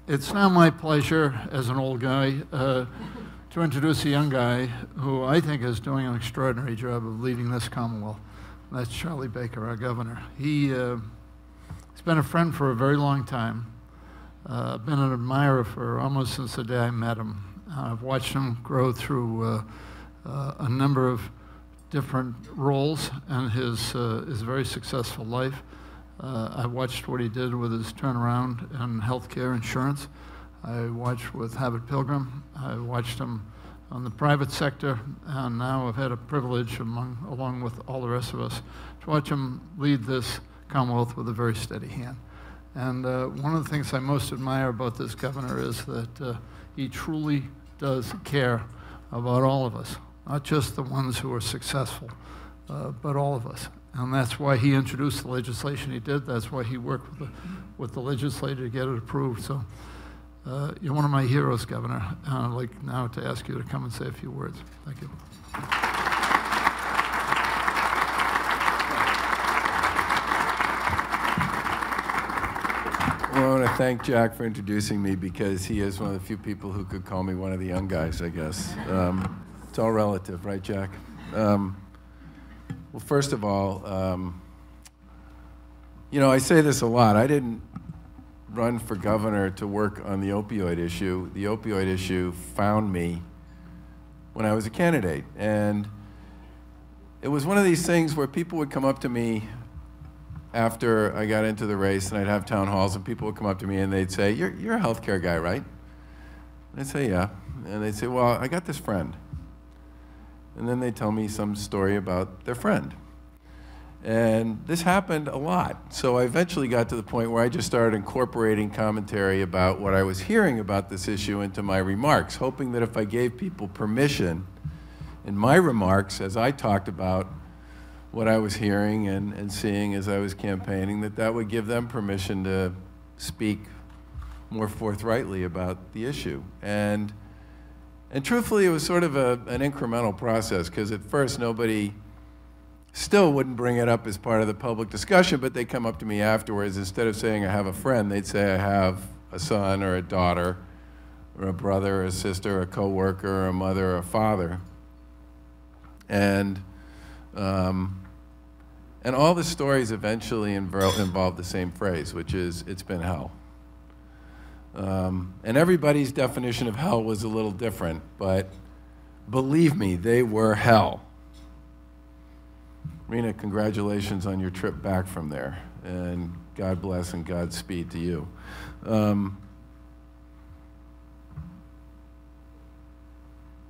It's now my pleasure, as an old guy, to introduce a young guy who I think is doing an extraordinary job of leading this Commonwealth. That's Charlie Baker, our governor. He's been a friend for a very long time. Been an admirer for almost since the day I met him. I've watched him grow through a number of different roles in his very successful life. I watched what he did with his turnaround in healthcare insurance. I watched with Habit Pilgrim. I watched him on the private sector, and now I've had a privilege, along with all the rest of us, to watch him lead this Commonwealth with a very steady hand. And one of the things I most admire about this governor is that he truly does care about all of us, not just the ones who are successful, but all of us. And that's why he introduced the legislation he did. That's why he worked with the legislature to get it approved. So you're one of my heroes, Governor. And I'd like now to ask you to come and say a few words. Thank you. Well, I want to thank Jack for introducing me, because he is one of the few people who could call me one of the young guys, I guess. It's all relative, right, Jack? Well, first of all, you know, I say this a lot. I didn't run for governor to work on the opioid issue. The opioid issue found me when I was a candidate. And it was one of these things where people would come up to me after I got into the race, and I'd have town halls, and people would come up to me and they'd say, you're a healthcare guy, right? And I'd say, yeah. And they'd say, well, I got this friend. And then they'd tell me some story about their friend. And this happened a lot. So I eventually got to the point where I just started incorporating commentary about what I was hearing about this issue into my remarks, hoping that if I gave people permission in my remarks, as I talked about what I was hearing and seeing as I was campaigning, that would give them permission to speak more forthrightly about the issue. And truthfully, it was sort of an incremental process, because at first nobody still wouldn't bring it up as part of the public discussion, but they come up to me afterwards. Instead of saying I have a friend, they'd say I have a son or a daughter or a brother or a sister or a coworker or a mother or a father. And all the stories eventually involve the same phrase, which is, it's been hell. And everybody's definition of hell was a little different, but believe me, they were hell. Rena, congratulations on your trip back from there, and God bless and Godspeed to you.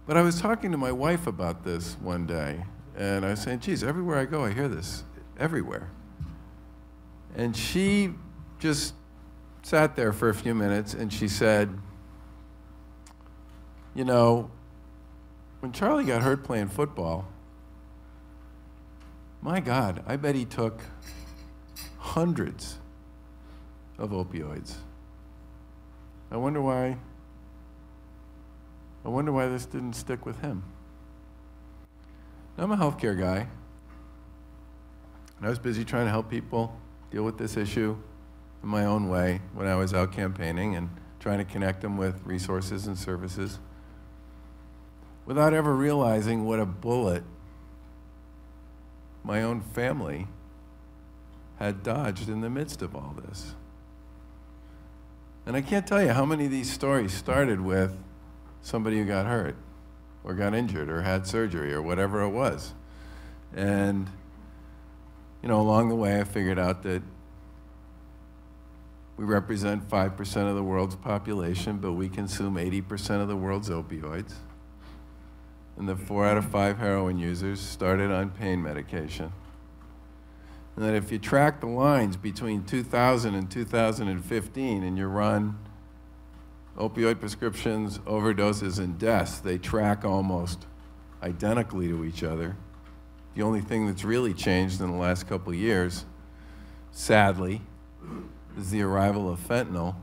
But I was talking to my wife about this one day, and I was saying, geez, everywhere I go, I hear this, everywhere. And she just sat there for a few minutes, and she said, you know, when Charlie got hurt playing football, my God, I bet he took hundreds of opioids. I wonder why this didn't stick with him. Now, I'm a healthcare guy, and I was busy trying to help people deal with this issue in my own way when I was out campaigning and trying to connect them with resources and services, without ever realizing what a bullet my own family had dodged in the midst of all this. And I can't tell you how many of these stories started with somebody who got hurt or got injured or had surgery or whatever it was. And, you know, along the way I figured out that we represent 5% of the world's population, but we consume 80% of the world's opioids. And that 4 out of 5 heroin users started on pain medication. And that if you track the lines between 2000 and 2015 and you run opioid prescriptions, overdoses, and deaths, they track almost identically to each other. The only thing that's really changed in the last couple of years, sadly, is the arrival of fentanyl,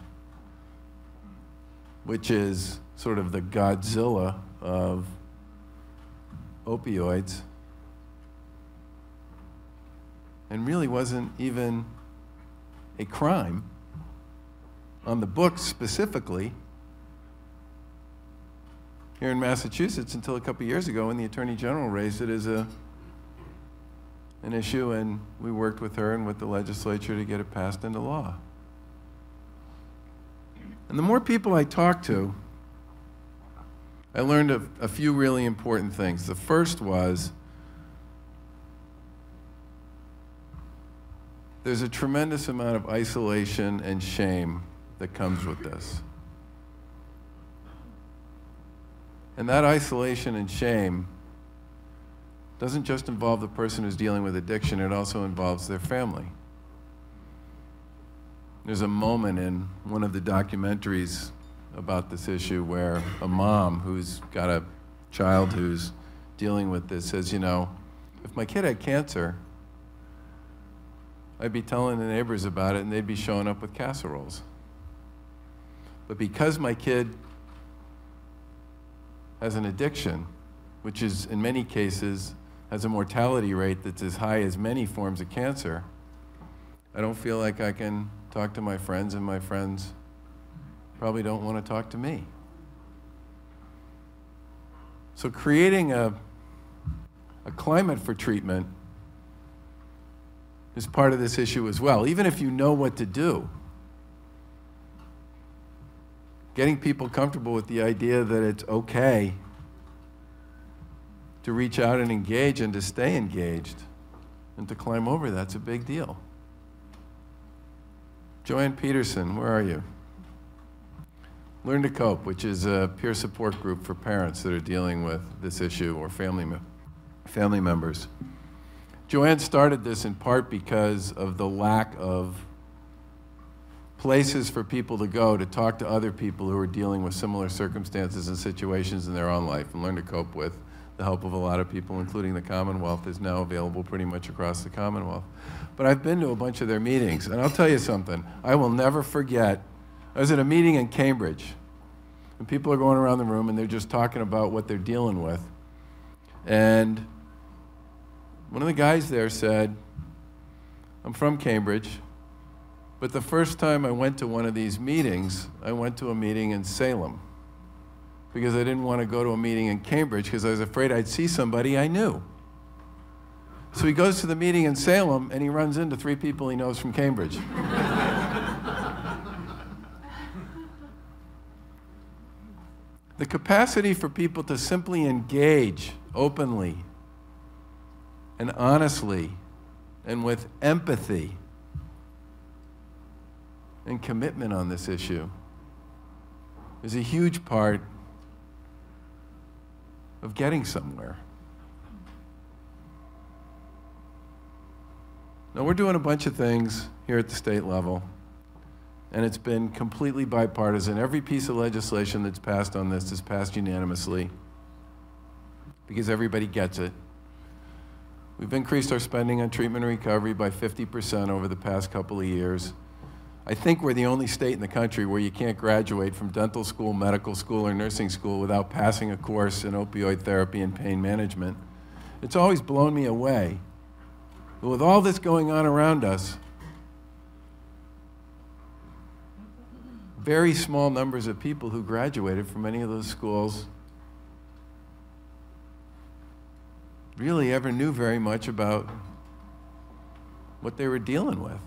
which is sort of the Godzilla of opioids, and really wasn't even a crime on the books specifically here in Massachusetts until a couple years ago when the Attorney General raised it as an issue, and we worked with her and with the legislature to get it passed into law. And the more people I talked to, I learned a few really important things. The first was there's a tremendous amount of isolation and shame that comes with this. And that isolation and shame doesn't just involve the person who's dealing with addiction, it also involves their family. There's a moment in one of the documentaries about this issue where a mom who's got a child who's dealing with this says, you know, if my kid had cancer, I'd be telling the neighbors about it and they'd be showing up with casseroles. But because my kid has an addiction, which is in many cases has a mortality rate that's as high as many forms of cancer, I don't feel like I can talk to my friends, and my friends probably don't want to talk to me. So creating a climate for treatment is part of this issue as well. Even if you know what to do, getting people comfortable with the idea that it's okay to reach out and engage and to stay engaged and to climb over that's a big deal. Joanne Peterson, where are you? Learn to Cope, which is a peer support group for parents that are dealing with this issue or family members. Joanne started this in part because of the lack of places for people to go to talk to other people who are dealing with similar circumstances and situations in their own life. And Learn to Cope, with the help of a lot of people, including the Commonwealth, is now available pretty much across the Commonwealth. But I've been to a bunch of their meetings, and I'll tell you something, I will never forget. I was at a meeting in Cambridge, and people are going around the room and they're just talking about what they're dealing with. And one of the guys there said, I'm from Cambridge, but the first time I went to one of these meetings, I went to a meeting in Salem, because I didn't want to go to a meeting in Cambridge because I was afraid I'd see somebody I knew. So he goes to the meeting in Salem and he runs into 3 people he knows from Cambridge. The capacity for people to simply engage openly and honestly and with empathy and commitment on this issue is a huge part of getting somewhere. Now, we're doing a bunch of things here at the state level, and it's been completely bipartisan. Every piece of legislation that's passed on this is passed unanimously because everybody gets it. We've increased our spending on treatment and recovery by 50% over the past couple of years. I think we're the only state in the country where you can't graduate from dental school, medical school, or nursing school without passing a course in opioid therapy and pain management. It's always blown me away. But with all this going on around us, very small numbers of people who graduated from any of those schools really ever knew very much about what they were dealing with.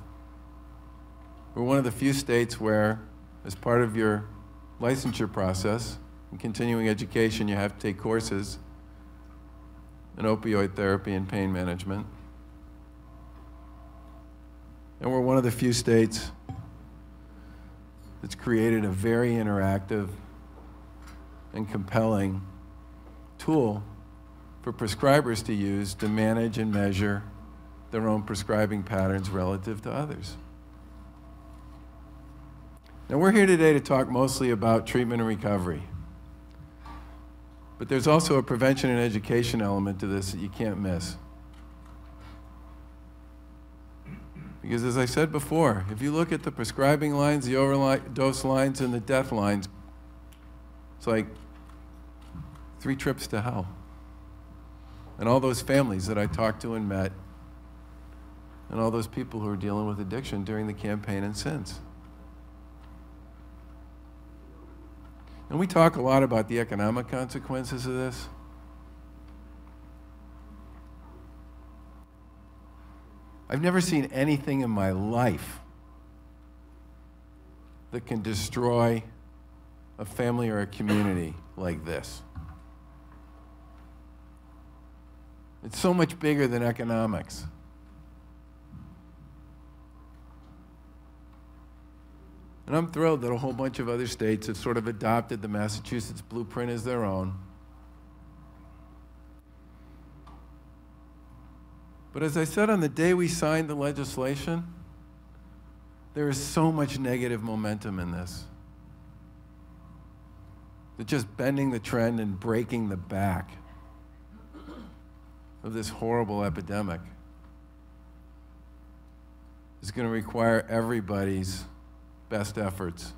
We're one of the few states where, as part of your licensure process and continuing education, you have to take courses in opioid therapy and pain management. And we're one of the few states that's created a very interactive and compelling tool for prescribers to use to manage and measure their own prescribing patterns relative to others. Now, we're here today to talk mostly about treatment and recovery. But there's also a prevention and education element to this that you can't miss. Because as I said before, if you look at the prescribing lines, the overdose lines, and the death lines, it's like 3 trips to hell. And all those families that I talked to and met, and all those people who are dealing with addiction during the campaign and since. And we talk a lot about the economic consequences of this. I've never seen anything in my life that can destroy a family or a community like this. It's so much bigger than economics. And I'm thrilled that a whole bunch of other states have sort of adopted the Massachusetts blueprint as their own. But as I said on the day we signed the legislation, there is so much negative momentum in this. That just bending the trend and breaking the back of this horrible epidemic is going to require everybody's best efforts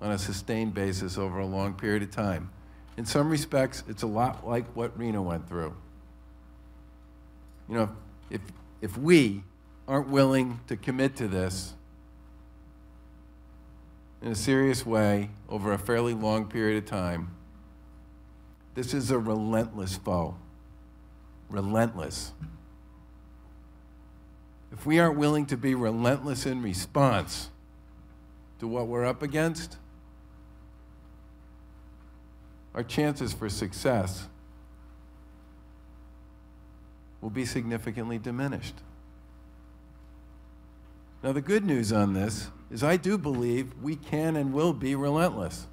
on a sustained basis over a long period of time. In some respects, it's a lot like what Rena went through. You know, if we aren't willing to commit to this in a serious way over a fairly long period of time, this is a relentless foe. Relentless. If we aren't willing to be relentless in response to what we're up against, our chances for success will be significantly diminished. Now, the good news on this is I do believe we can and will be relentless.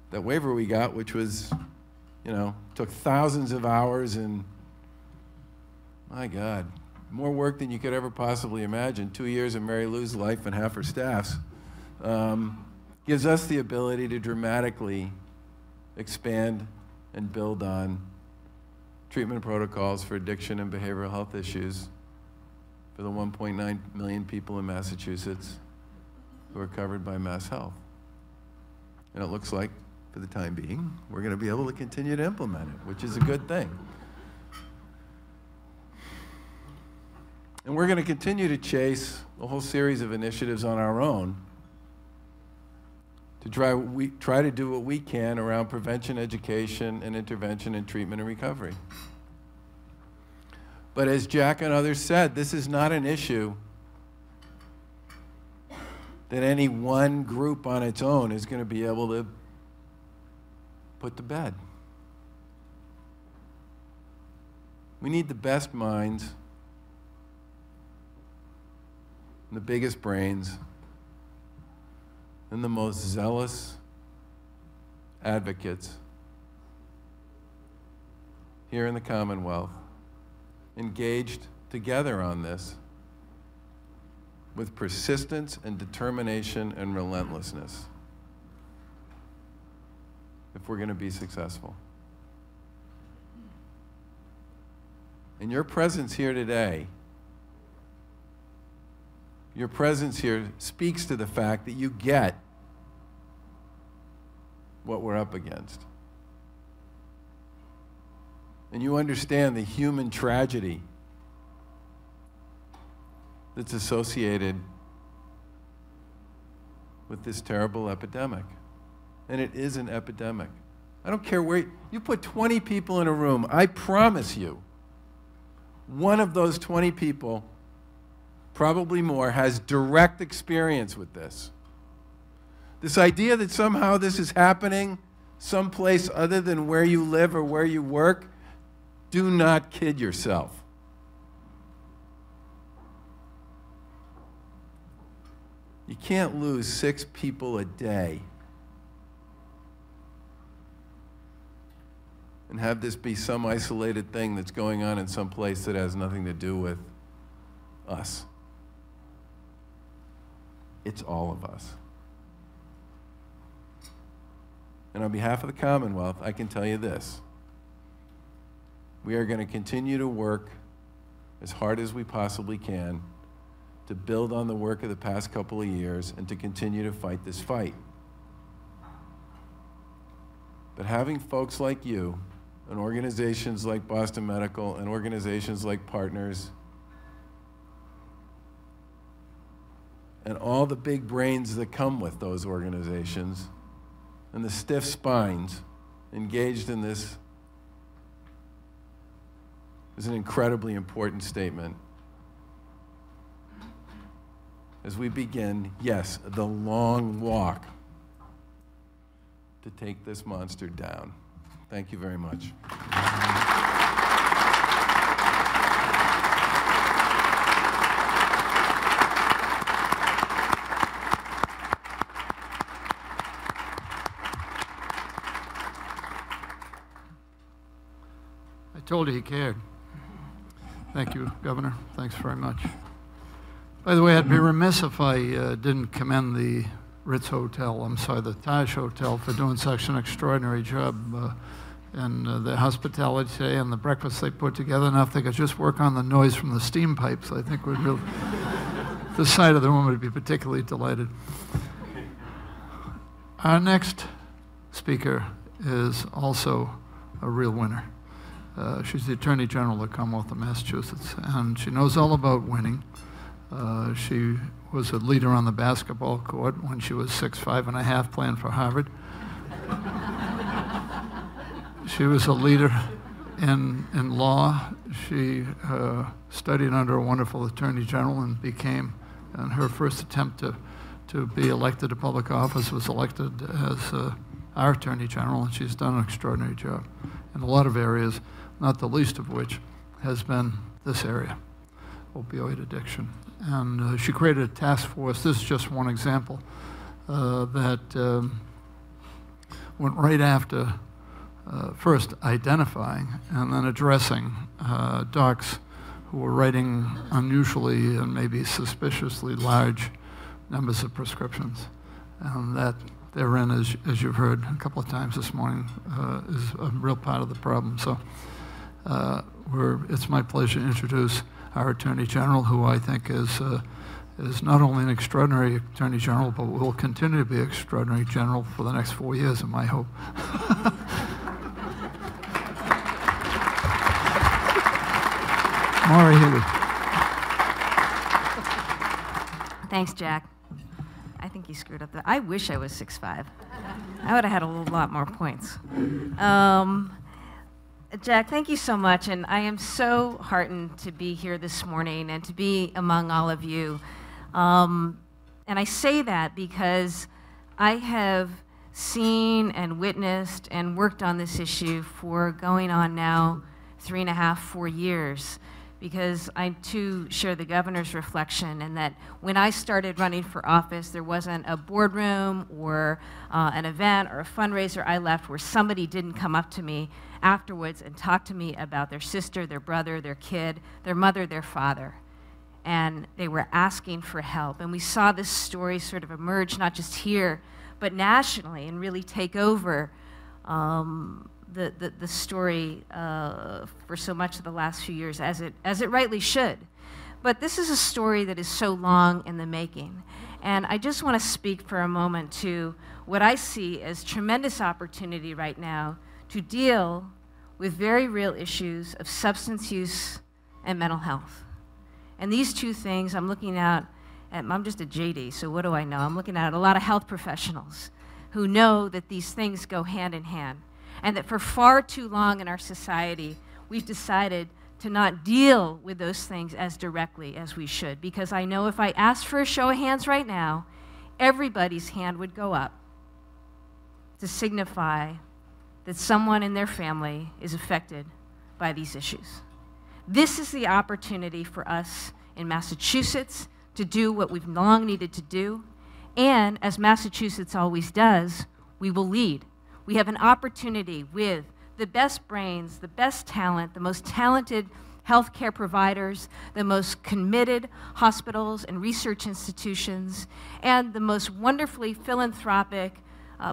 That waiver we got, which was, you know, took thousands of hours and, my God, more work than you could ever possibly imagine, 2 years of Mary Lou's life and half her staff's, gives us the ability to dramatically expand and build on treatment protocols for addiction and behavioral health issues for the 1.9 million people in Massachusetts who are covered by Mass Health. And it looks like, for the time being, we're going to be able to continue to implement it, which is a good thing. And we're going to continue to chase a whole series of initiatives on our own to try to do what we can around prevention, education, and intervention and treatment and recovery. But as Jack and others said, this is not an issue that any one group on its own is going to be able to put to bed. We need the best minds, the biggest brains, and the most zealous advocates here in the Commonwealth engaged together on this with persistence and determination and relentlessness if we're going to be successful. And your presence here today, your presence here speaks to the fact that you get what we're up against. And you understand the human tragedy that's associated with this terrible epidemic. And it is an epidemic. I don't care where you put 20 people in a room, I promise you, one of those 20 people, probably more, has direct experience with this. This idea that somehow this is happening someplace other than where you live or where you work, do not kid yourself. You can't lose 6 people a day and have this be some isolated thing that's going on in some place that has nothing to do with us. It's all of us. And on behalf of the Commonwealth, I can tell you this. We are going to continue to work as hard as we possibly can to build on the work of the past couple of years and to continue to fight this fight. But having folks like you and organizations like Boston Medical and organizations like Partners and all the big brains that come with those organizations and the stiff spines engaged in this is an incredibly important statement as we begin, yes, the long walk to take this monster down. Thank you very much. I told you he cared. Thank you, Governor. Thanks very much. By the way, I'd be remiss if I didn't commend the RIZE Hotel, the Taj Hotel, for doing such an extraordinary job in the hospitality today and the breakfast they put together. And if they could just work on the noise from the steam pipes, I think would really, the side of the room would be particularly delighted. Our next speaker is also a real winner. She's the Attorney General of the Commonwealth of Massachusetts, and she knows all about winning. She was a leader on the basketball court when she was 6'5½", playing for Harvard. She was a leader in law. She studied under a wonderful Attorney General and became, and her first attempt to be elected to public office was elected as our Attorney General, and she's done an extraordinary job in a lot of areas, not the least of which has been this area, opioid addiction. And she created a task force. This is just one example that went right after first identifying and then addressing docs who were writing unusually and maybe suspiciously large numbers of prescriptions. And that therein, as you've heard a couple of times this morning, is a real part of the problem. So it's my pleasure to introduce our Attorney General, who I think is not only an extraordinary Attorney General, but will continue to be an extraordinary general for the next 4 years, in my hope. Maura Healey. Thanks, Jack. I think you screwed up. I wish I was 6'5". I would have had a lot more points. Jack, thank you so much, and I am so heartened to be here this morning and to be among all of you. And I say that because I have seen and witnessed and worked on this issue for going on now 3.5, 4 years, because I too share the governor's reflection in that when I started running for office, there wasn't a boardroom or an event or a fundraiser I left where somebody didn't come up to me afterwards and talk to me about their sister, their brother, their kid, their mother, their father. And they were asking for help. And we saw this story sort of emerge, not just here, but nationally, and really take over the story for so much of the last few years, as it rightly should. But this is a story that is so long in the making. And I just want to speak for a moment to what I see as tremendous opportunity right now to deal with very real issues of substance use and mental health. And these two things, I'm looking at, I'm just a JD, so what do I know? I'm looking at a lot of health professionals who know that these things go hand in hand, and that for far too long in our society, we've decided to not deal with those things as directly as we should, because I know if I asked for a show of hands right now, everybody's hand would go up to signify that someone in their family is affected by these issues. This is the opportunity for us in Massachusetts to do what we've long needed to do, and as Massachusetts always does, we will lead. We have an opportunity with the best brains, the best talent, the most talented healthcare providers, the most committed hospitals and research institutions, and the most wonderfully philanthropic,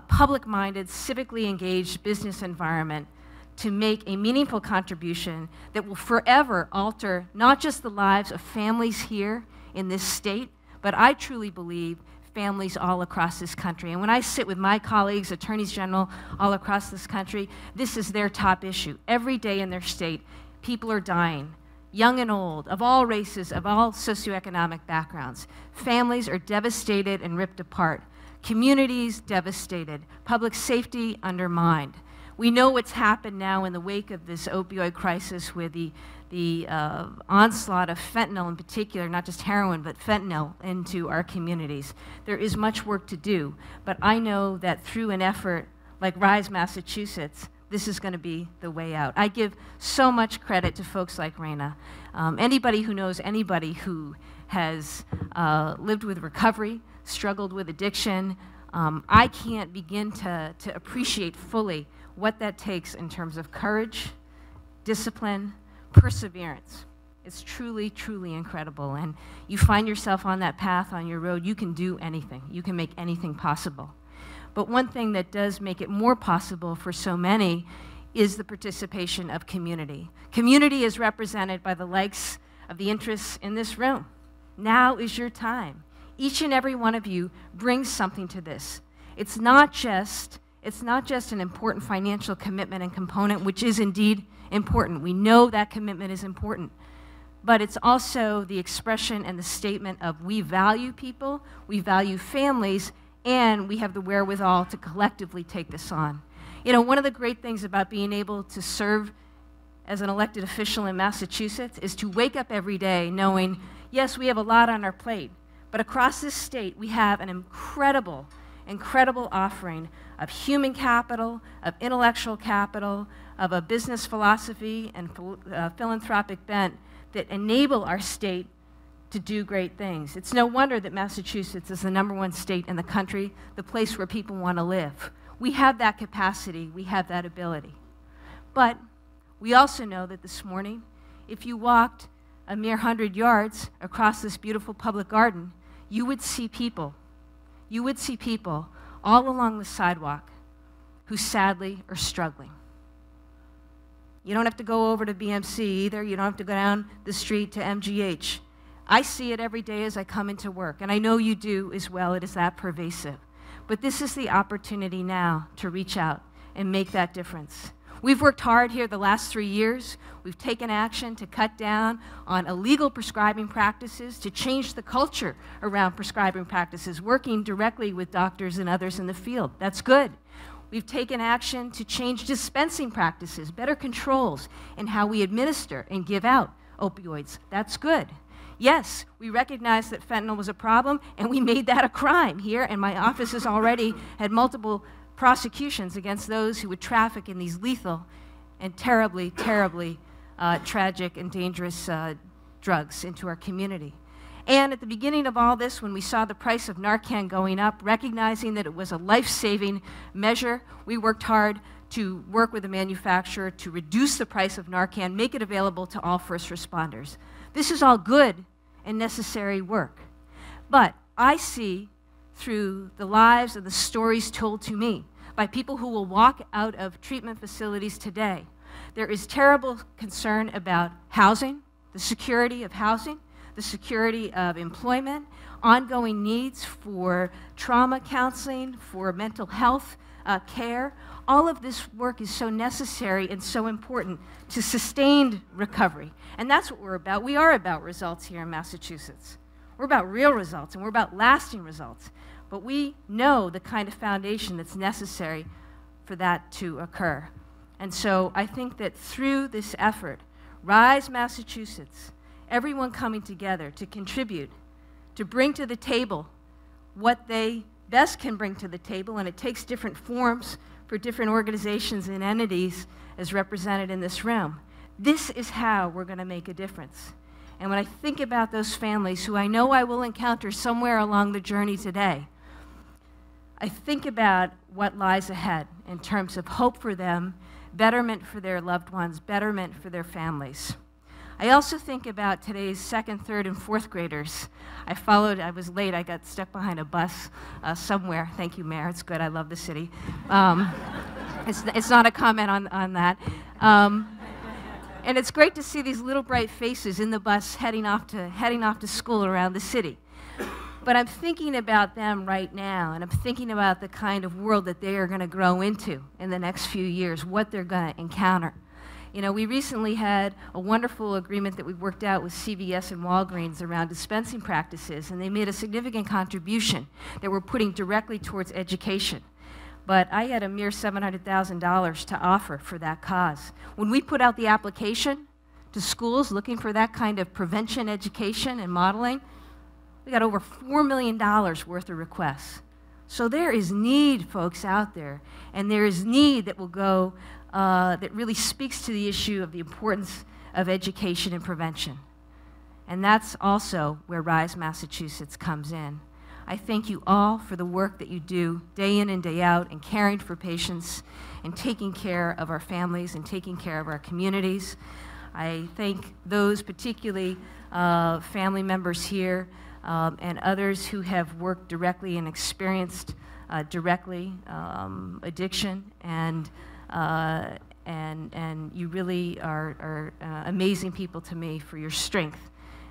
public-minded, civically engaged business environment to make a meaningful contribution that will forever alter not just the lives of families here in this state, but I truly believe families all across this country. And when I sit with my colleagues, attorneys general all across this country, this is their top issue. Every day in their state, people are dying young and old, of all races, of all socioeconomic backgrounds. Families are devastated and ripped apart. Communities devastated. Public safety undermined. We know what's happened now in the wake of this opioid crisis with the onslaught of fentanyl in particular, not just heroin, but fentanyl into our communities. There is much work to do, but I know that through an effort like RIZE Massachusetts, this is going to be the way out. I give so much credit to folks like Raina. Anybody who knows anybody who has lived with recovery, struggled with addiction, I can't begin to appreciate fully what that takes in terms of courage, discipline, perseverance. It's truly, truly incredible. And you find yourself on that path, on your road, you can do anything. You can make anything possible. But one thing that does make it more possible for so many is the participation of community. Community is represented by the likes of the interests in this room. Now is your time. Each and every one of you brings something to this. It's not just an important financial commitment and component, which is indeed important. We know that commitment is important. But it's also the expression and the statement of we value people, we value families, and we have the wherewithal to collectively take this on. You know, one of the great things about being able to serve as an elected official in Massachusetts is to wake up every day knowing, yes, we have a lot on our plate, but across this state we have an incredible offering of human capital, of intellectual capital, of a business philosophy and philanthropic bent that enable our state to do great things. It's no wonder that Massachusetts is the #1 state in the country, the place where people want to live. We have that capacity, we have that ability. But we also know that this morning, if you walked a mere 100 yards across this beautiful public garden, you would see people all along the sidewalk who sadly are struggling. You don't have to go over to BMC either. You don't have to go down the street to MGH. I see it every day as I come into work, and I know you do as well. It is that pervasive. But this is the opportunity now to reach out and make that difference. We've worked hard here the last 3 years. We've taken action to cut down on illegal prescribing practices, to change the culture around prescribing practices, working directly with doctors and others in the field. That's good. We've taken action to change dispensing practices, better controls in how we administer and give out opioids. That's good. Yes, we recognize that fentanyl was a problem, and we made that a crime here, and my office has already had multiple prosecutions against those who would traffic in these lethal and terribly, terribly tragic and dangerous drugs into our community. And at the beginning of all this, when we saw the price of Narcan going up, recognizing that it was a life-saving measure, we worked hard to work with the manufacturer to reduce the price of Narcan, make it available to all first responders. This is all good and necessary work. But I see through the lives and the stories told to me by people who will walk out of treatment facilities today, there is terrible concern about housing, the security of housing, the security of employment, ongoing needs for trauma counseling, for mental health care. All of this work is so necessary and so important to sustained recovery. And that's what we're about. We are about results here in Massachusetts. We're about real results, and we're about lasting results. But we know the kind of foundation that's necessary for that to occur. And so I think that through this effort, RIZE Massachusetts, everyone coming together to contribute, to bring to the table what they best can bring to the table, and it takes different forms for different organizations and entities as represented in this room. This is how we're going to make a difference. And when I think about those families who I know I will encounter somewhere along the journey today, I think about what lies ahead in terms of hope for them, betterment for their loved ones, betterment for their families. I also think about today's 2nd, 3rd, and 4th graders. I was late, I got stuck behind a bus somewhere. Thank you, Mayor, it's good, I love the city. It's not a comment on that. And it's great to see these little bright faces in the bus heading off to school around the city. But I'm thinking about them right now, and I'm thinking about the kind of world that they are going to grow into in the next few years, what they're going to encounter. You know, we recently had a wonderful agreement that we worked out with CVS and Walgreens around dispensing practices, and they made a significant contribution that we're putting directly towards education. But I had a mere $700,000 to offer for that cause. When we put out the application to schools looking for that kind of prevention education and modeling, we got over $4 million worth of requests. So there is need, folks, out there, and there is need that will go, that really speaks to the issue of the importance of education and prevention. And that's also where RIZE Massachusetts comes in. I thank you all for the work that you do day in and day out in caring for patients and taking care of our families and taking care of our communities. I thank those particularly family members here and others who have worked directly and experienced directly addiction, and you really are amazing people to me for your strength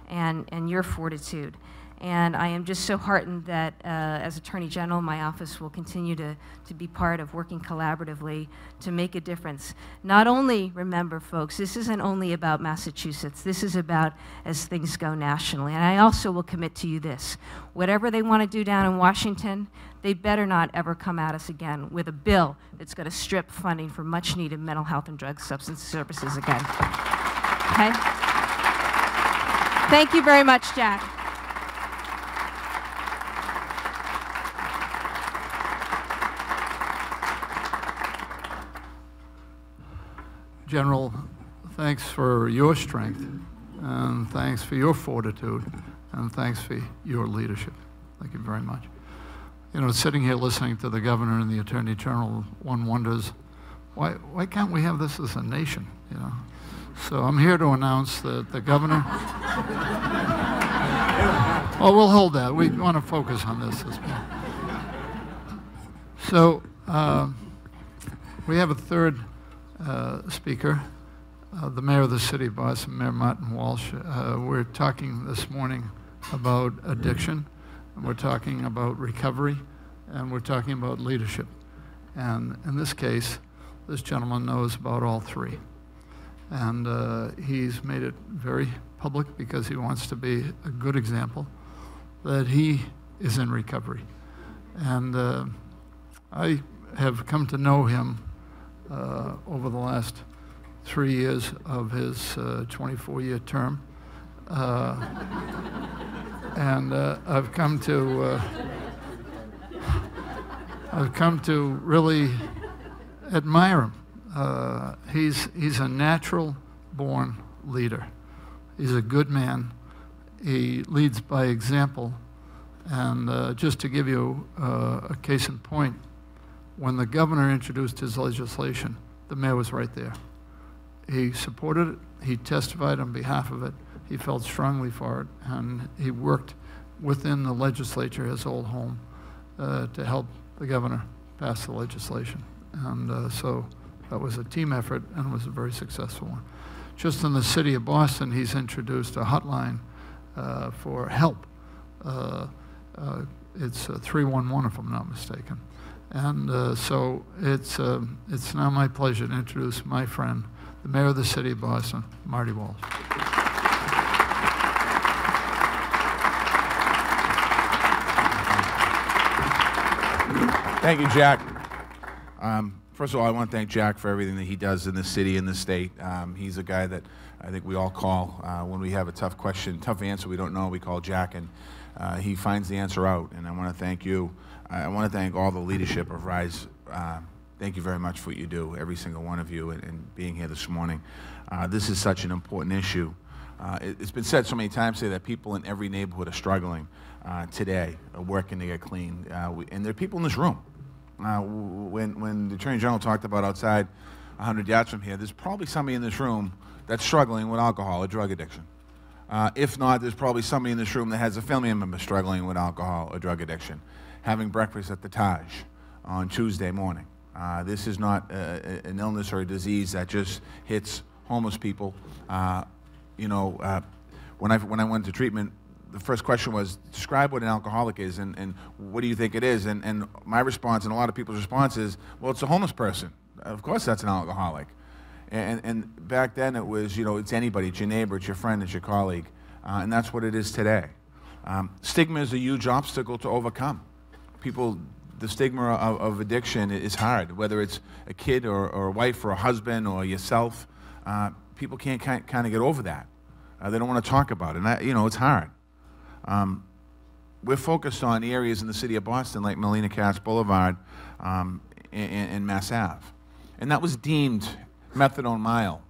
and your fortitude. And I am just so heartened that as Attorney General, my office will continue to be part of working collaboratively to make a difference. Not only, remember folks, this isn't only about Massachusetts, this is about as things go nationally. And I also will commit to you this, whatever they want to do down in Washington, they better not ever come at us again with a bill that's going to strip funding for much needed mental health and drug substance services again. Okay? Thank you very much, Jack. General, thanks for your strength, and thanks for your fortitude, and thanks for your leadership. Thank you very much. You know, sitting here listening to the governor and the attorney general, one wonders, why can't we have this as a nation, you know? So I'm here to announce that the governor... Oh, we'll hold that. We want to focus on this as well. So we have a third speaker, the mayor of the city of Boston, Mayor Martin Walsh. We're talking this morning about addiction, and we're talking about recovery, and we're talking about leadership. And in this case, this gentleman knows about all three. And he's made it very public because he wants to be a good example that he is in recovery. And I have come to know him over the last 3 years of his 24-year term. And I've come to really admire him. He's a natural-born leader. He's a good man. He leads by example. And just to give you a case in point, when the governor introduced his legislation, the mayor was right there. He supported it. He testified on behalf of it. He felt strongly for it. And he worked within the legislature, his old home, to help the governor pass the legislation. And so that was a team effort and was a very successful one. Just in the city of Boston, he's introduced a hotline for help. It's 311, if I'm not mistaken. And so it's now my pleasure to introduce my friend, the mayor of the city of Boston, Marty Walsh. Thank you, Jack. First of all, I want to thank Jack for everything that he does in the city and the state. He's a guy that I think we all call when we have a tough question, tough answer we don't know, we call Jack, and he finds the answer out. And I want to thank you. I want to thank all the leadership of RIZE. Thank you very much for what you do, every single one of you, and being here this morning. This is such an important issue. It's been said so many times today that people in every neighborhood are struggling today, working to get clean. And there are people in this room. When the Attorney General talked about outside 100 yards from here, there's probably somebody in this room that's struggling with alcohol or drug addiction. If not, there's probably somebody in this room that has a family member struggling with alcohol or drug addiction, having breakfast at the Taj on Tuesday morning. This is not an illness or a disease that just hits homeless people. When I went to treatment, the first question was, describe what an alcoholic is, and what do you think it is? And my response, and a lot of people's response is, well, it's a homeless person. Of course that's an alcoholic. And back then it was, you know, it's anybody, it's your neighbor, it's your friend, it's your colleague. And that's what it is today. Stigma is a huge obstacle to overcome. The stigma of addiction is hard, whether it's a kid or a wife or a husband or yourself. People can't kind of get over that. They don't want to talk about it, and that, you know, it's hard. We're focused on areas in the city of Boston like Melina Katz Boulevard and Mass Ave. And that was deemed methadone mile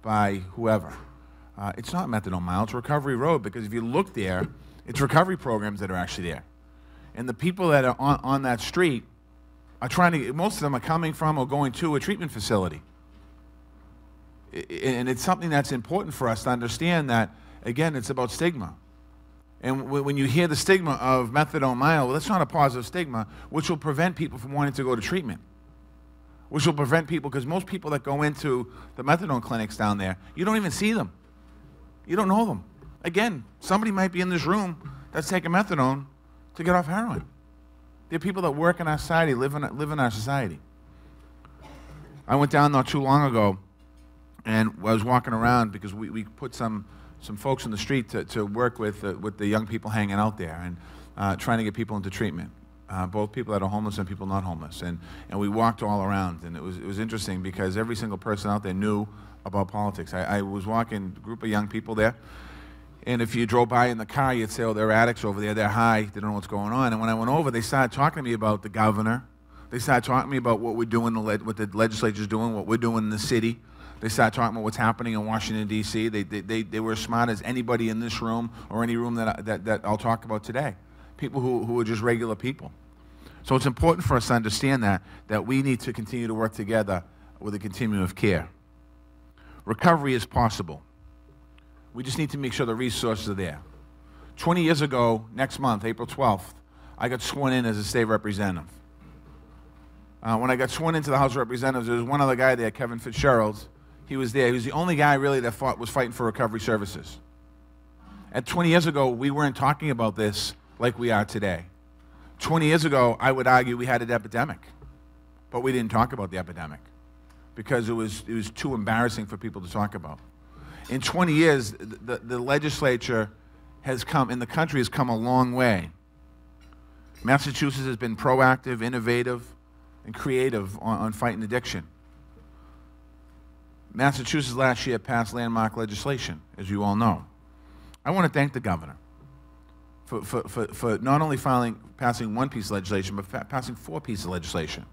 by whoever. It's not methadone mile, it's Recovery Road, because if you look there, it's recovery programs that are actually there. And the people that are on that street are most of them are coming from or going to a treatment facility. And it's something that's important for us to understand that, again, it's about stigma. And when you hear the stigma of methadone mile, well, that's not a positive stigma, which will prevent people from wanting to go to treatment. Which will prevent people, because most people that go into the methadone clinics down there, you don't even see them. You don't know them. Again, somebody might be in this room that's taking methadone to get off heroin. There are people that work in our society, live in our society. I went down not too long ago, and I was walking around because we put some folks in the street to work with the young people hanging out there and trying to get people into treatment. Both people that are homeless and people not homeless. And we walked all around, and it was interesting because every single person out there knew about politics. I was walking a group of young people there, and if you drove by in the car, you'd say, oh, they're addicts over there, they're high, they don't know what's going on. And when I went over, they started talking to me about the governor. They started talking to me about what we're doing, what the legislature's doing, what we're doing in the city. They started talking about what's happening in Washington, D.C. They were as smart as anybody in this room or any room that I'll talk about today. People who are just regular people. So it's important for us to understand that we need to continue to work together with a continuum of care. Recovery is possible. We just need to make sure the resources are there. 20 years ago, next month, April 12th, I got sworn in as a state representative. When I got sworn into the House of Representatives, there was one other guy there, Kevin Fitzgerald. He was there. He was the only guy really that was fighting for recovery services. And 20 years ago, we weren't talking about this like we are today. 20 years ago, I would argue we had an epidemic, but we didn't talk about the epidemic because it was too embarrassing for people to talk about. In 20 years, the legislature has come, and the country has come a long way. Massachusetts has been proactive, innovative, and creative on fighting addiction. Massachusetts last year passed landmark legislation, as you all know. I want to thank the governor for not only passing one piece of legislation, but passing 4 pieces of legislation.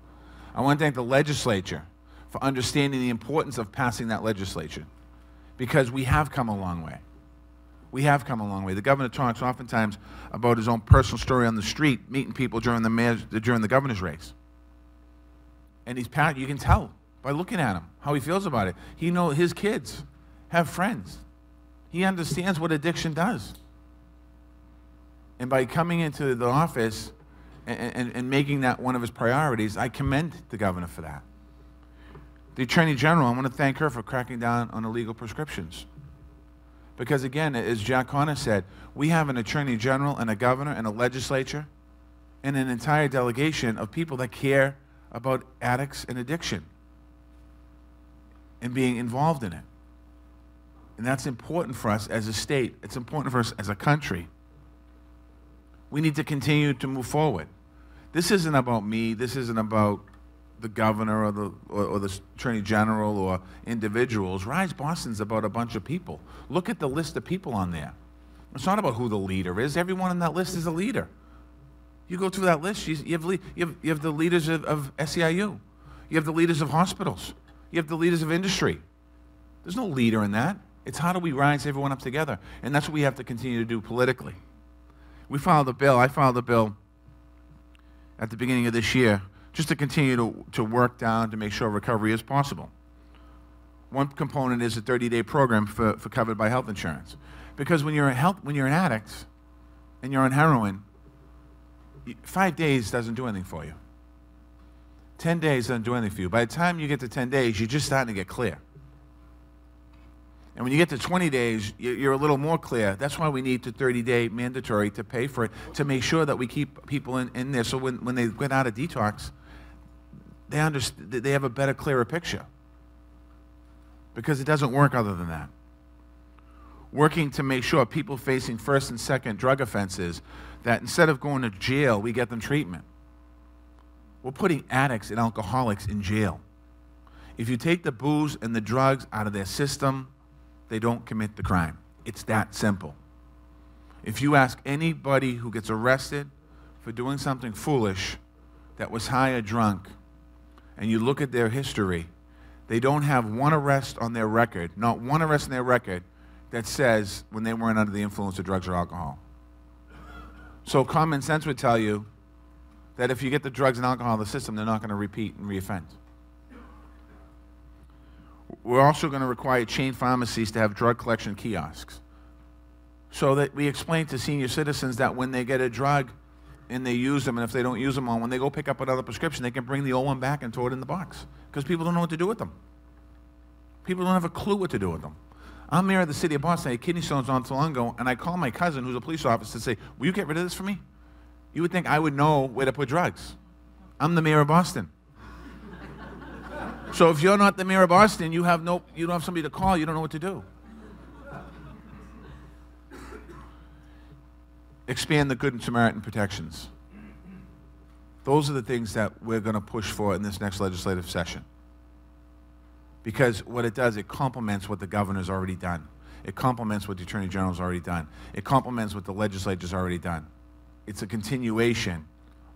I want to thank the legislature for understanding the importance of passing that legislation, because we have come a long way. We have come a long way. The governor talks oftentimes about his own personal story on the street, meeting people during the governor's race. And you can tell by looking at him how he feels about it. He knows his kids have friends. He understands what addiction does. And by coming into the office and making that one of his priorities, I commend the governor for that. The Attorney General, I want to thank her for cracking down on illegal prescriptions. Because again, as Jack Connor said, we have an Attorney General and a governor and a legislature and an entire delegation of people that care about addicts and addiction and being involved in it. And that's important for us as a state. It's important for us as a country. We need to continue to move forward. This isn't about me. This isn't about the governor or the Attorney General or individuals. RIZE Boston's about a bunch of people. Look at the list of people on there. It's not about who the leader is. Everyone on that list is a leader. You go through that list, you have the leaders of SEIU. You have the leaders of hospitals. You have the leaders of industry. There's no leader in that. It's how do we rise everyone up together? And that's what we have to continue to do politically. We filed a bill. I filed a bill at the beginning of this year just to continue to work down to make sure recovery is possible. One component is a 30-day program for covered by health insurance. Because when you're an addict and you're on heroin, 5 days doesn't do anything for you. 10 days doesn't do anything for you. By the time you get to 10 days, you're just starting to get clear. And when you get to 20 days, you're a little more clear. That's why we need the 30-day mandatory to pay for it, to make sure that we keep people in there, so when they get out of detox, they have a better, clearer picture. Because it doesn't work other than that. Working to make sure people facing first and second drug offenses, that instead of going to jail, we get them treatment. We're putting addicts and alcoholics in jail. If you take the booze and the drugs out of their system, they don't commit the crime. It's that simple. If you ask anybody who gets arrested for doing something foolish that was high or drunk, and you look at their history, they don't have one arrest on their record, not one arrest on their record, that says when they weren't under the influence of drugs or alcohol. So common sense would tell you that if you get the drugs and alcohol in the system, they're not going to repeat and reoffend. We're also going to require chain pharmacies to have drug collection kiosks, so that we explain to senior citizens that when they get a drug and they use them, and if they don't use them on, when they go pick up another prescription, they can bring the old one back and throw it in the box, because people don't know what to do with them. People don't have a clue what to do with them. I'm mayor of the city of Boston. I had kidney stones not so long ago, and I called my cousin, who's a police officer, to say, will you get rid of this for me? You would think I would know where to put drugs. I'm the mayor of Boston. So if you're not the mayor of Boston, you don't have somebody to call, you don't know what to do. Expand the Good Samaritan protections. Those are the things that we're going to push for in this next legislative session. Because what it does, it complements what the governor's already done. It complements what the attorney general's already done. It complements what the legislature's already done. It's a continuation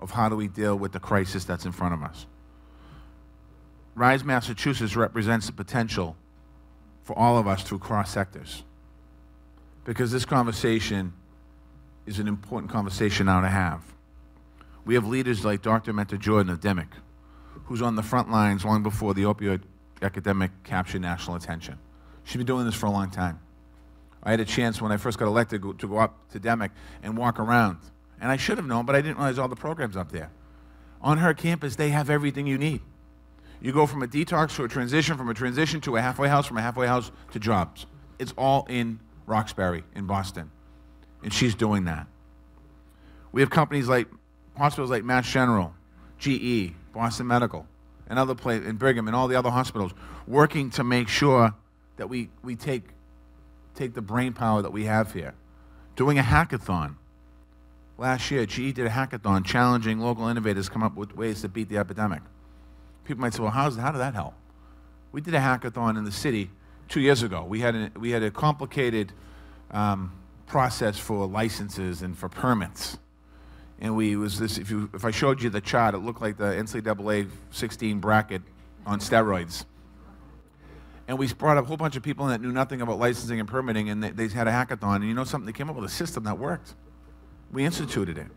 of how do we deal with the crisis that's in front of us. RIZE Massachusetts represents the potential for all of us through cross sectors. Because this conversation is an important conversation now to have. We have leaders like Dr. Meta Jordan of epidemic, who's on the front lines long before the opioid epidemic captured national attention. She's been doing this for a long time. I had a chance when I first got elected to go up to epidemic and walk around. And I should have known, but I didn't realize all the programs up there. On her campus, they have everything you need. You go from a detox to a transition, from a transition to a halfway house, from a halfway house to jobs. It's all in Roxbury, in Boston. And she's doing that. We have companies like, hospitals like Mass General, GE, Boston Medical, and other places, in Brigham, and all the other hospitals, working to make sure that we take the brain power that we have here. Doing a hackathon. Last year, GE did a hackathon challenging local innovators to come up with ways to beat the epidemic. People might say, well, how did that help? We did a hackathon in the city 2 years ago. We had a complicated process for licenses and for permits. And if I showed you the chart, it looked like the NCAA 16 bracket on steroids. And we brought up a whole bunch of people that knew nothing about licensing and permitting, and they had a hackathon. And you know something? They came up with a system that worked. We instituted it.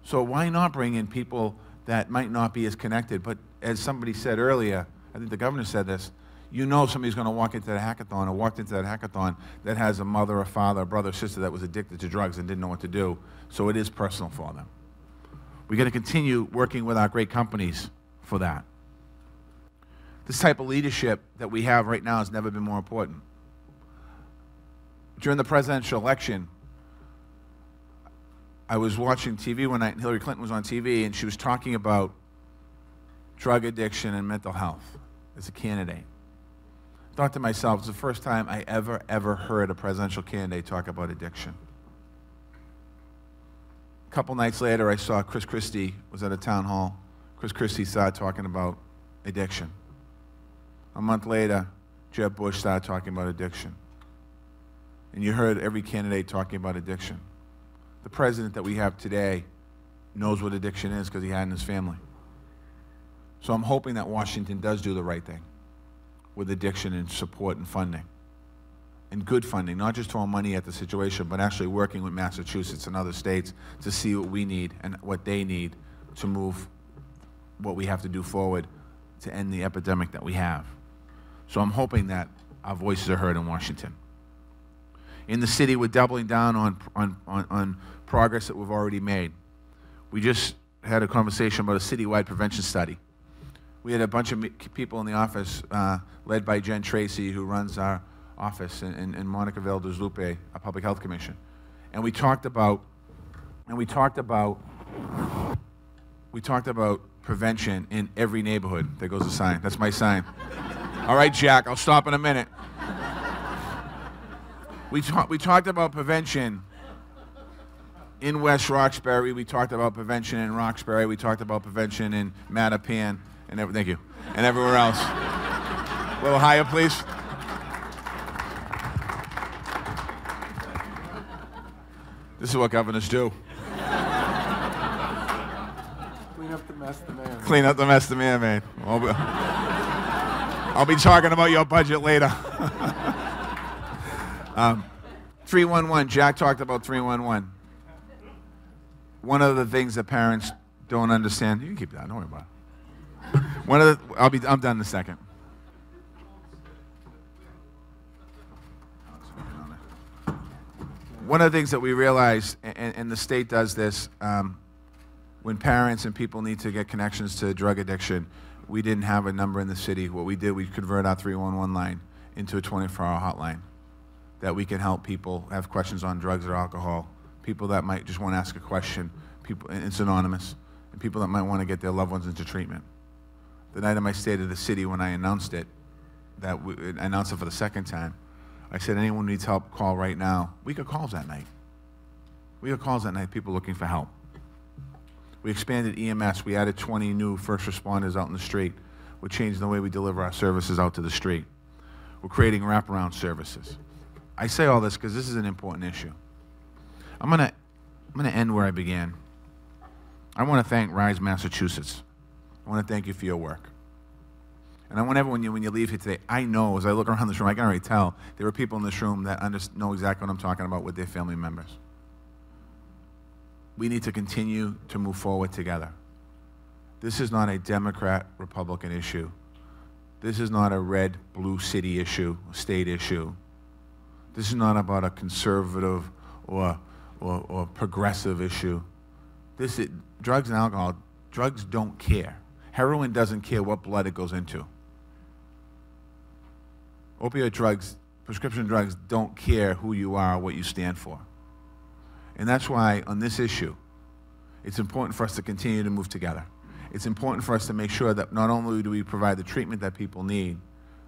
So why not bring in people that might not be as connected? But as somebody said earlier, I think the governor said this, you know somebody's going to walk into that hackathon or walked into that hackathon that has a mother, a father, a brother, or sister that was addicted to drugs and didn't know what to do. So it is personal for them. We're going to continue working with our great companies for that. This type of leadership that we have right now has never been more important. During the presidential election, I was watching TV one night, and Hillary Clinton was on TV, and she was talking about drug addiction and mental health as a candidate. I thought to myself, it's the first time I ever heard a presidential candidate talk about addiction. A couple nights later, I saw Chris Christie was at a town hall. Chris Christie started talking about addiction. A month later, Jeb Bush started talking about addiction. And you heard every candidate talking about addiction. The president that we have today knows what addiction is because he had it in his family. So I'm hoping that Washington does do the right thing with addiction and support and funding. And good funding, not just throwing money at the situation, but actually working with Massachusetts and other states to see what we need and what they need to move what we have to do forward to end the epidemic that we have. So I'm hoping that our voices are heard in Washington. In the city, we're doubling down on progress that we've already made. We just had a conversation about a citywide prevention study. We had a bunch of people in the office led by Jen Tracy, who runs our office, and Monica Valdez-Lupe, a public health commission. And we talked about prevention in every neighborhood. There goes the sign. That's my sign. All right, Jack, I'll stop in a minute. We talked about prevention in West Roxbury. We talked about prevention in Roxbury. We talked about prevention in Mattapan, and thank you, and everywhere else. A little higher, please. This is what governors do. Clean up the mess the man. Clean up the mess the man made. I'll be talking about your budget later. 311. Jack talked about 311. One of the things that parents don't understand. You can keep that. Don't worry about it. I'm done in a second. One of the things that we realize, and the state does this, when parents and people need to get connections to drug addiction, we didn't have a number in the city. What we did, we converted our 311 line into a 24-hour hotline that we can help people have questions on drugs or alcohol, people that might just want to ask a question, and it's anonymous, and people that might want to get their loved ones into treatment. The night of my State of the City, when I announced it, I announced it for the second time, I said, anyone who needs help, call right now. We got calls that night. People looking for help. We expanded EMS. We added 20 new first responders out in the street. We're changing the way we deliver our services out to the street. We're creating wraparound services. I say all this because this is an important issue. I'm gonna end where I began. I want to thank RIZE Massachusetts. I want to thank you for your work. And I want everyone, when you leave here today, I know, as I look around this room, I can already tell, there are people in this room that know exactly what I'm talking about with their family members. We need to continue to move forward together. This is not a Democrat-Republican issue. This is not a red-blue city issue, state issue. This is not about a conservative or progressive issue. Drugs and alcohol, drugs don't care. Heroin doesn't care what blood it goes into. Opioid drugs, prescription drugs don't care who you are or what you stand for. And that's why on this issue, it's important for us to continue to move together. It's important for us to make sure that not only do we provide the treatment that people need,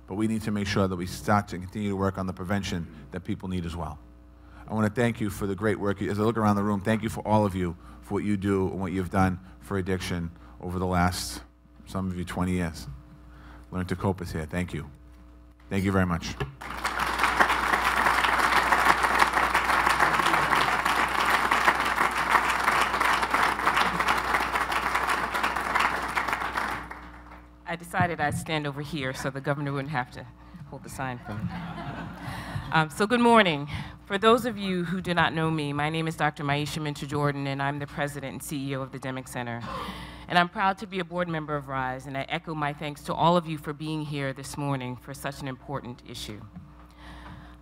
but we need to make sure that we start to continue to work on the prevention that people need as well. I want to thank you for the great work. As I look around the room, thank you for all of you for what you do and what you've done for addiction over the last, some of you, 20 years. Learn to Cope is here. Thank you. Thank you very much. I decided I'd stand over here so the governor wouldn't have to hold the sign for me. So good morning. For those of you who do not know me, my name is Dr. Maisha Minter-Jordan, and I'm the president and CEO of the Epidemic Center. And I'm proud to be a board member of RIZE, and I echo my thanks to all of you for being here this morning for such an important issue.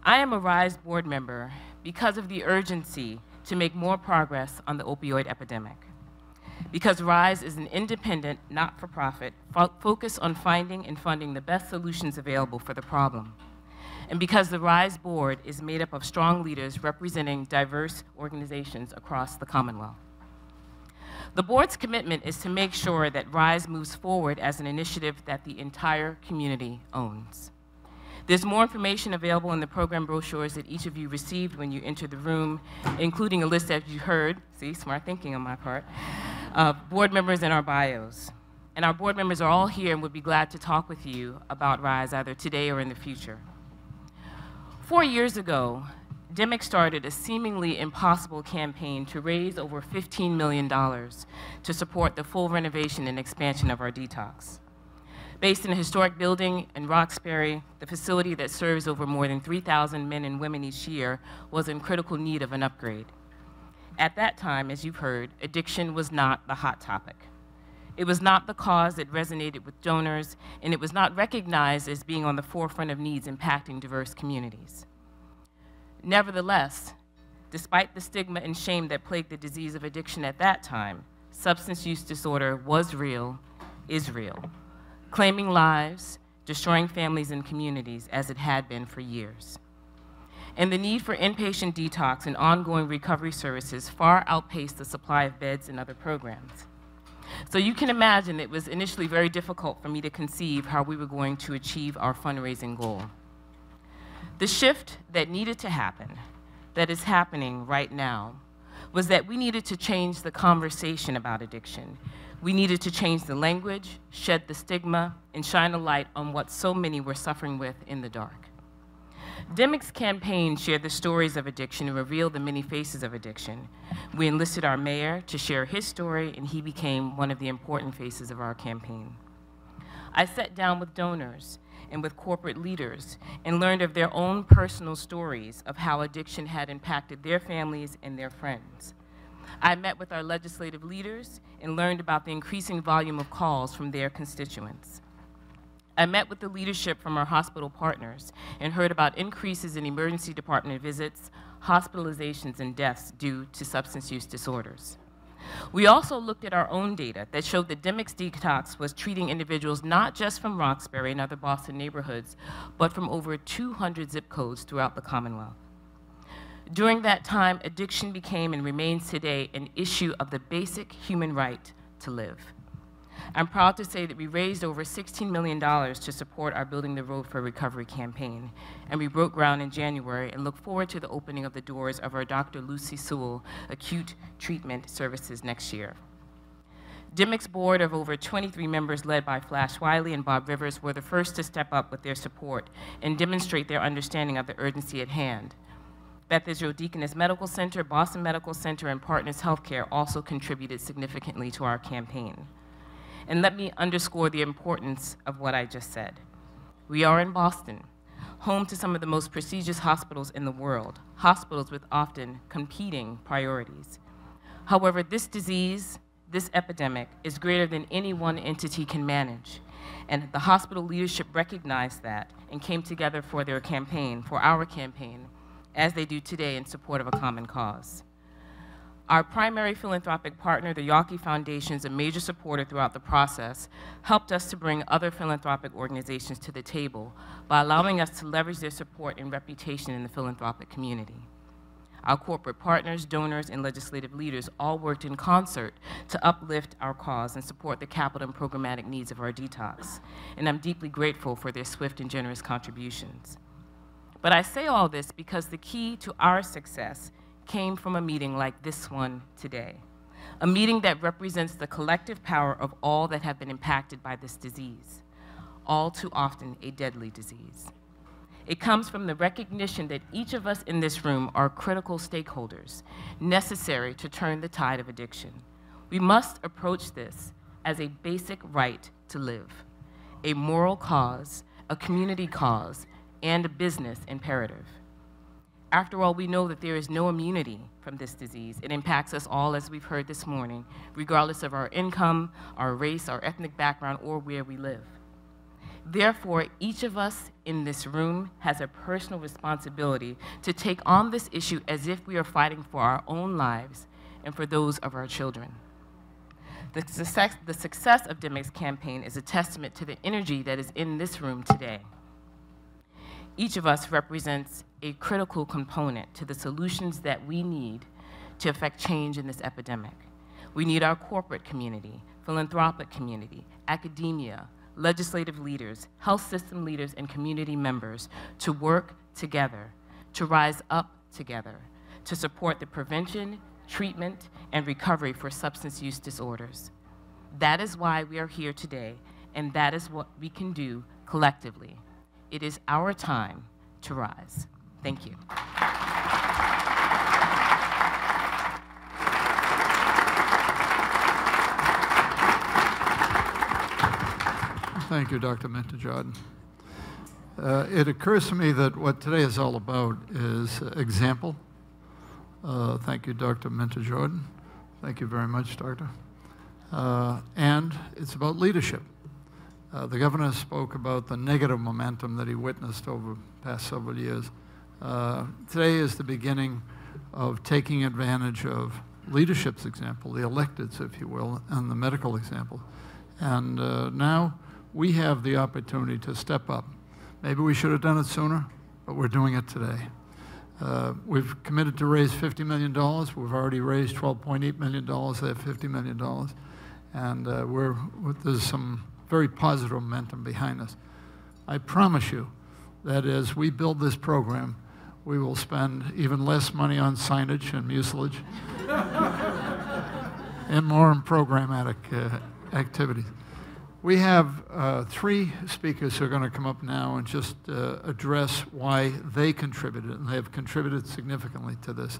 I am a RIZE board member because of the urgency to make more progress on the opioid epidemic. Because RIZE is an independent, not-for-profit, focused on finding and funding the best solutions available for the problem. And because the RIZE board is made up of strong leaders representing diverse organizations across the Commonwealth. The board's commitment is to make sure that RIZE moves forward as an initiative that the entire community owns. There's more information available in the program brochures that each of you received when you entered the room, including a list, as you heard, see, smart thinking on my part, of board members and our bios. And our board members are all here and would be glad to talk with you about RIZE either today or in the future. 4 years ago, Epidemic started a seemingly impossible campaign to raise over $15 million to support the full renovation and expansion of our detox. Based in a historic building in Roxbury, the facility that serves over more than 3,000 men and women each year was in critical need of an upgrade. At that time, as you've heard, addiction was not the hot topic. It was not the cause that resonated with donors, and it was not recognized as being on the forefront of needs impacting diverse communities. Nevertheless, despite the stigma and shame that plagued the disease of addiction at that time, substance use disorder was real, is real, claiming lives, destroying families and communities as it had been for years. And the need for inpatient detox and ongoing recovery services far outpaced the supply of beds and other programs. So you can imagine it was initially very difficult for me to conceive how we were going to achieve our fundraising goal. The shift that needed to happen, that is happening right now, was that we needed to change the conversation about addiction. We needed to change the language, shed the stigma, and shine a light on what so many were suffering with in the dark. Demic's campaign shared the stories of addiction and revealed the many faces of addiction. We enlisted our mayor to share his story, and he became one of the important faces of our campaign. I sat down with donors and with corporate leaders and learned of their own personal stories of how addiction had impacted their families and their friends. I met with our legislative leaders and learned about the increasing volume of calls from their constituents. I met with the leadership from our hospital partners and heard about increases in emergency department visits, hospitalizations, and deaths due to substance use disorders. We also looked at our own data that showed that Demic's Detox was treating individuals not just from Roxbury and other Boston neighborhoods, but from over 200 zip codes throughout the Commonwealth. During that time, addiction became and remains today an issue of the basic human right to live. I'm proud to say that we raised over $16 million to support our Building the Road for Recovery campaign, and we broke ground in January and look forward to the opening of the doors of our Dr. Lucy Sewell Acute Treatment Services next year. Demic's board of over 23 members led by Flash Wiley and Bob Rivers were the first to step up with their support and demonstrate their understanding of the urgency at hand. Beth Israel Deaconess Medical Center, Boston Medical Center, and Partners Healthcare also contributed significantly to our campaign. And let me underscore the importance of what I just said. We are in Boston, home to some of the most prestigious hospitals in the world, hospitals with often competing priorities. However, this disease, this epidemic, is greater than any one entity can manage. And the hospital leadership recognized that and came together for their campaign, for our campaign, as they do today in support of a common cause. Our primary philanthropic partner, the Yawkey Foundation, a major supporter throughout the process, helped us to bring other philanthropic organizations to the table by allowing us to leverage their support and reputation in the philanthropic community. Our corporate partners, donors, and legislative leaders all worked in concert to uplift our cause and support the capital and programmatic needs of our detox, and I'm deeply grateful for their swift and generous contributions. But I say all this because the key to our success came from a meeting like this one today, a meeting that represents the collective power of all that have been impacted by this disease, all too often a deadly disease. It comes from the recognition that each of us in this room are critical stakeholders necessary to turn the tide of addiction. We must approach this as a basic right to live, a moral cause, a community cause, and a business imperative. After all, we know that there is no immunity from this disease. It impacts us all, as we've heard this morning, regardless of our income, our race, our ethnic background, or where we live. Therefore, each of us in this room has a personal responsibility to take on this issue as if we are fighting for our own lives and for those of our children. The success of Demic's campaign is a testament to the energy that is in this room today. Each of us represents a critical component to the solutions that we need to affect change in this epidemic. We need our corporate community, philanthropic community, academia, legislative leaders, health system leaders, and community members to work together, to rise up together, to support the prevention, treatment, and recovery for substance use disorders. That is why we are here today, and that is what we can do collectively. It is our time to rise. Thank you. Thank you, Dr. Minter-Jordan. It occurs to me that what today is all about is example. Thank you, Dr. Minter-Jordan. Thank you very much, Doctor. And it's about leadership. The governor spoke about the negative momentum that he witnessed over the past several years. Today is the beginning of taking advantage of leadership's example, the electeds, if you will, and the medical example. And now we have the opportunity to step up. Maybe we should have done it sooner, but we're doing it today. We've committed to raise $50 million. We've already raised $12.8 million. They have $50 million. And there's some very positive momentum behind us. I promise you that as we build this program, we will spend even less money on signage and mucilage and more on programmatic activities. We have 3 speakers who are going to come up now and just address why they contributed, and they have contributed significantly to this.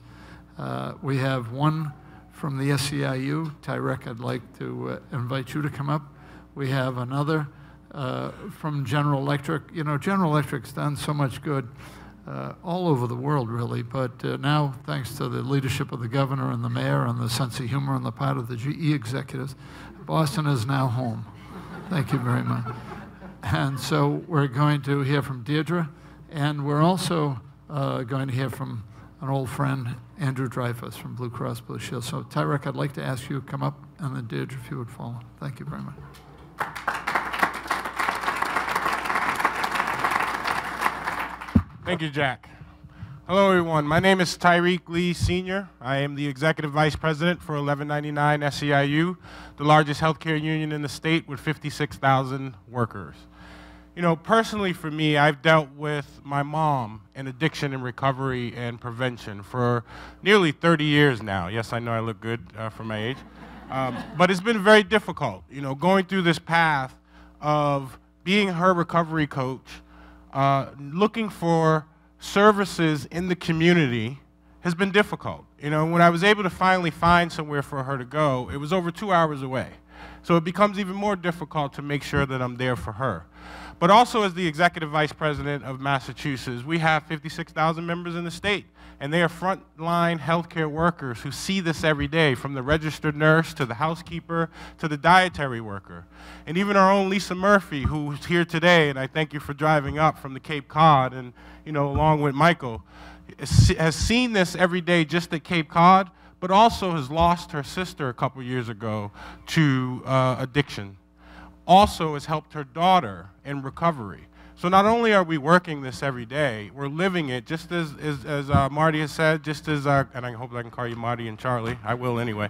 We have one from the SEIU. Tyrek, I'd like to invite you to come up. We have another from General Electric. You know, General Electric's done so much good all over the world, really, but now, thanks to the leadership of the governor and the mayor and the sense of humor on the part of the GE executives, Boston is now home. Thank you very much. And so we're going to hear from Deirdre, and we're also going to hear from an old friend, Andrew Dreyfus from Blue Cross Blue Shield. So Tyrek, I'd like to ask you to come up, and then Deirdre, if you would follow. Thank you very much. Thank you, Jack. Hello, everyone. My name is Tyreek Lee Sr. I am the Executive Vice President for 1199 SEIU, the largest healthcare union in the state with 56,000 workers. You know, personally for me, I've dealt with my mom in addiction and recovery and prevention for nearly 30 years now. Yes, I know I look good for my age. But it's been very difficult, you know, going through this path of being her recovery coach, looking for services in the community has been difficult. You know, when I was able to finally find somewhere for her to go, it was over 2 hours away. So it becomes even more difficult to make sure that I'm there for her. But also as the Executive Vice President of Massachusetts, we have 56,000 members in the state, and they are frontline healthcare workers who see this every day, from the registered nurse to the housekeeper to the dietary worker. And even our own Lisa Murphy, who's here today, and I thank you for driving up from the Cape Cod, and you know, along with Michael, has seen this every day just at Cape Cod, but also has lost her sister a couple years ago to addiction. Also has helped her daughter in recovery. So not only are we working this every day, we're living it, just as Marty has said, just as, and I hope I can call you Marty and Charlie, I will anyway.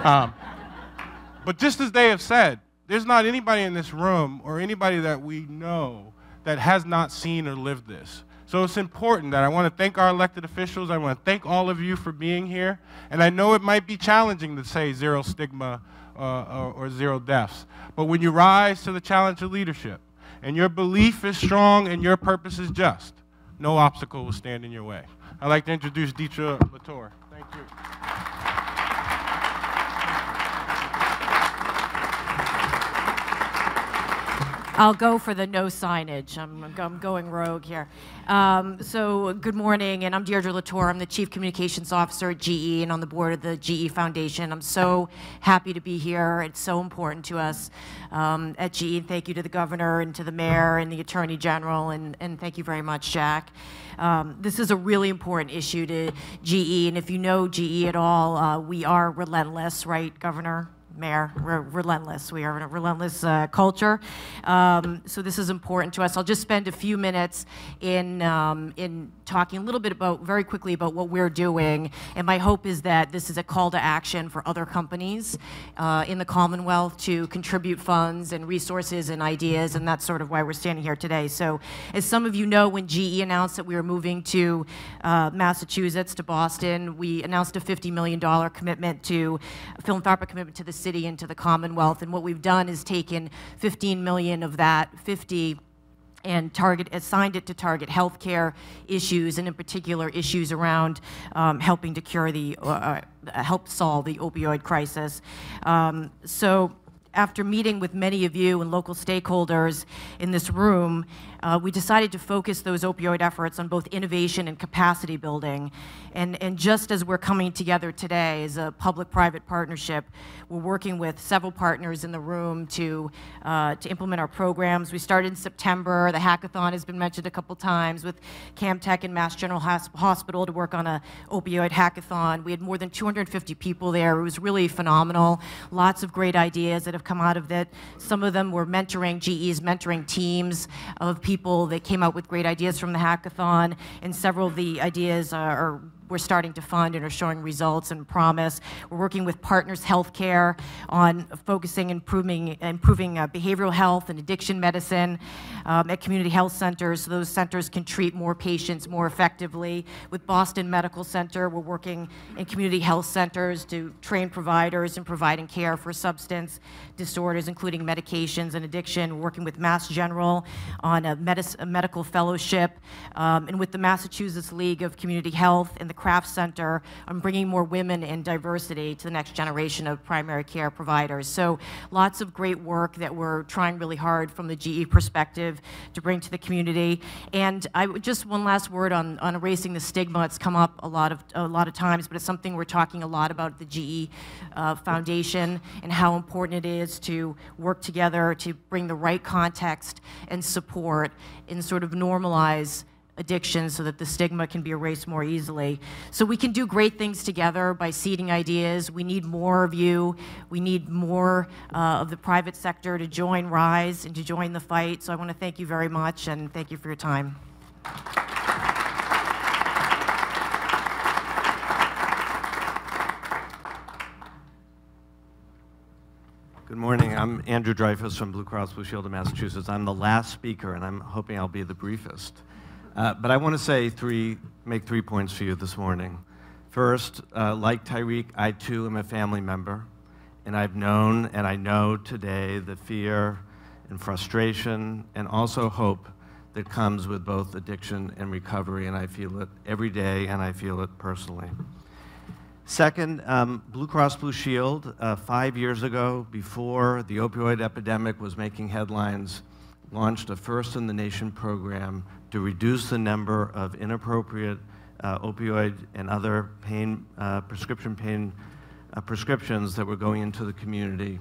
But just as they have said, there's not anybody in this room or anybody that we know that has not seen or lived this. So it's important that I want to thank our elected officials, I want to thank all of you for being here, and I know it might be challenging to say zero stigma or 0 deaths, but when you rise to the challenge of leadership, and your belief is strong and your purpose is just, no obstacle will stand in your way. I'd like to introduce Deirdre Latour. Thank you. I'll go for the no signage. I'm going rogue here. So good morning, and I'm Deirdre Latour. I'm the Chief Communications Officer at GE and on the board of the GE Foundation. I'm so happy to be here. It's so important to us at GE. Thank you to the governor and to the mayor and the attorney general, and thank you very much, Jack. This is a really important issue to GE, and if you know GE at all, we are relentless, right, Governor? Mayor, we're relentless. We are in a relentless culture. So this is important to us. I'll just spend a few minutes in talking a little bit about, very quickly, about what we're doing. And my hope is that this is a call to action for other companies in the Commonwealth to contribute funds and resources and ideas, and that's sort of why we're standing here today. So as some of you know, when GE announced that we were moving to Massachusetts, to Boston, we announced a $50 million commitment to, a philanthropic commitment to the city and to the Commonwealth, and what we've done is taken 15 million of that 50 and assigned it to target healthcare issues, and in particular issues around helping to cure help solve the opioid crisis. So after meeting with many of you and local stakeholders in this room, we decided to focus those opioid efforts on both innovation and capacity building. And just as we're coming together today as a public-private partnership, we're working with several partners in the room to implement our programs. We started in September. The hackathon has been mentioned a couple times with Camtech and Mass General Hospital to work on an opioid hackathon. We had more than 250 people there. It was really phenomenal. Lots of great ideas that have come out of it. Some of them were mentoring, GE's mentoring teams of people that came out with great ideas from the hackathon, and several of the ideas we're starting to fund and are showing results and promise. We're working with Partners Healthcare on focusing improving behavioral health and addiction medicine at community health centers, so those centers can treat more patients more effectively. With Boston Medical Center, we're working in community health centers to train providers in providing care for substance disorders, including medications and addiction. We're working with Mass General on a medical fellowship, and with the Massachusetts League of Community Health and the Craft Center, I'm bringing more women and diversity to the next generation of primary care providers. So lots of great work that we're trying really hard from the GE perspective to bring to the community. And just one last word on erasing the stigma. It's come up a lot of times, but it's something we're talking a lot about at the GE Foundation, and how important it is to work together to bring the right context and support and sort of normalize addiction so that the stigma can be erased more easily. So we can do great things together by seeding ideas. We need more of you. We need more of the private sector to join RIZE and to join the fight. So I want to thank you very much, and thank you for your time. Good morning. I'm Andrew Dreyfus from Blue Cross Blue Shield of Massachusetts. I'm the last speaker, and I'm hoping I'll be the briefest. But I want to say make 3 points for you this morning. First, like Tyreek, I too am a family member, and I've known and I know today the fear and frustration and also hope that comes with both addiction and recovery, and I feel it every day, and I feel it personally. Second, Blue Cross Blue Shield, 5 years ago, before the opioid epidemic was making headlines, launched a first-in-the-nation program to reduce the number of inappropriate opioid and other prescription pain prescriptions that were going into the community.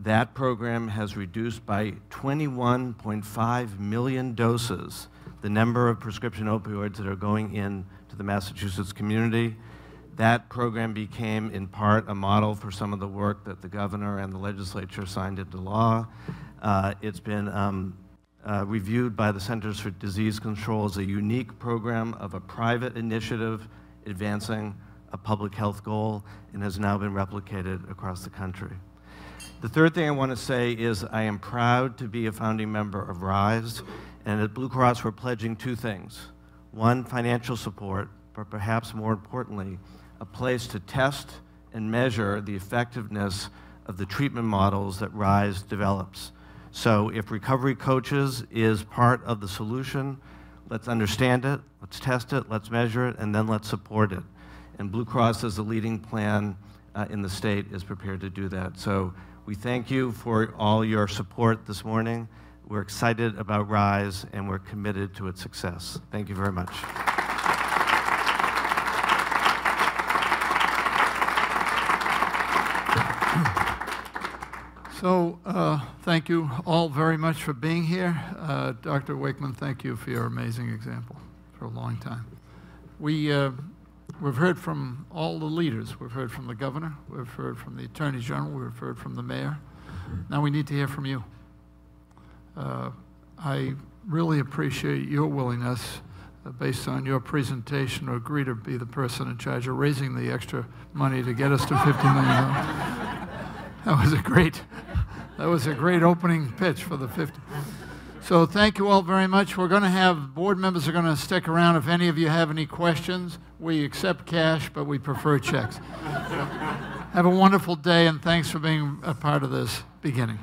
That program has reduced by 21.5 million doses the number of prescription opioids that are going into the Massachusetts community. That program became, in part, a model for some of the work that the governor and the legislature signed into law. It's been reviewed by the Centers for Disease Control as a unique program of a private initiative advancing a public health goal, and has now been replicated across the country. The third thing I want to say is I am proud to be a founding member of RIZE, and at Blue Cross we're pledging two things. One, financial support, but perhaps more importantly, a place to test and measure the effectiveness of the treatment models that RIZE develops. So if recovery coaches is part of the solution, let's understand it, let's test it, let's measure it, and then let's support it. And Blue Cross, as the leading plan in the state, is prepared to do that. So we thank you for all your support this morning. We're excited about RIZE, and we're committed to its success. Thank you very much. So thank you all very much for being here. Dr. Wakeman, thank you for your amazing example for a long time. We've heard from all the leaders. We've heard from the governor. We've heard from the attorney general. We've heard from the mayor. Now we need to hear from you. I really appreciate your willingness, based on your presentation, to agree to be the person in charge of raising the extra money to get us to $50 million. That was a great opening pitch for the 50. So thank you all very much. We're going to have board members are going to stick around. If any of you have any questions, we accept cash, but we prefer checks. Have a wonderful day, and thanks for being a part of this beginning.